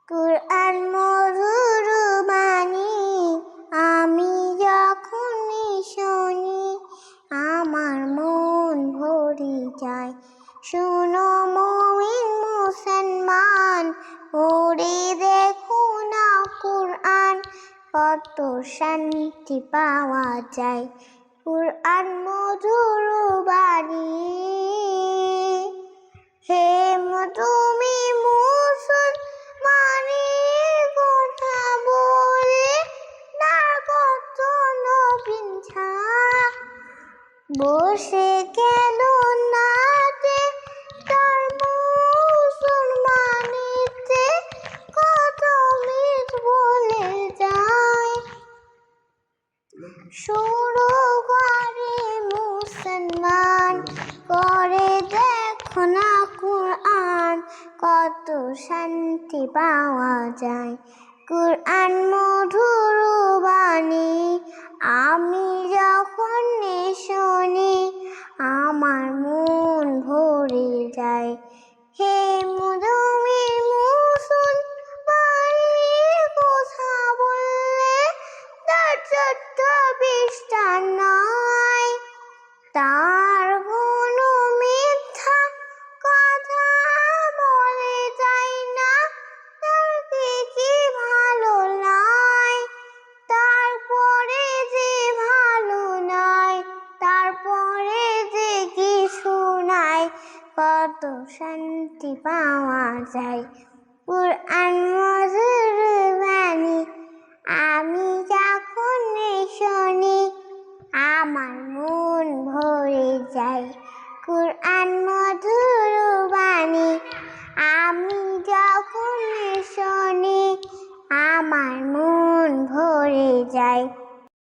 কুরআন মধুর বাণী, আমি যখন শুনি আমার মন ভরে যায়। শুনো মুমিন মুসলমান, পড়ে দেখো না কুরআন, কত শান্তি পাওয়া যায়। কুরআন মধুর বাণী। হে তুমি মুসলমানের কথা বলে না কত নবীন ছায়া, বসে কেন নাতে তার মুসলমানিতে কত মিত বলে যায়। শুরু করে মুসলমান, করে দেখো না কুরআন, কত শান্তি পাওয়া যায়। কুরআন মধুর বাণী, আমি যখন শুনি আমার মন ভরে যায়। হে মুমিন মুসলমানের কথা বললে তার ছোট্ট বিষ্ঠা নয়, তার কোনো মিথ্যা কথা বলে যায় না, তার কি ভালো নয়, তারপরে যে ভালো নয়, তারপরে যে কিছু নাই, কত শান্তি পাওয়া যায়। কুরআন মধুর বাণী, আমি যখন শুনি আমার মন ভরে যায়। কুরআন মধুর বাণী, আমি যখন শুনি আমার মন ভরে যায়।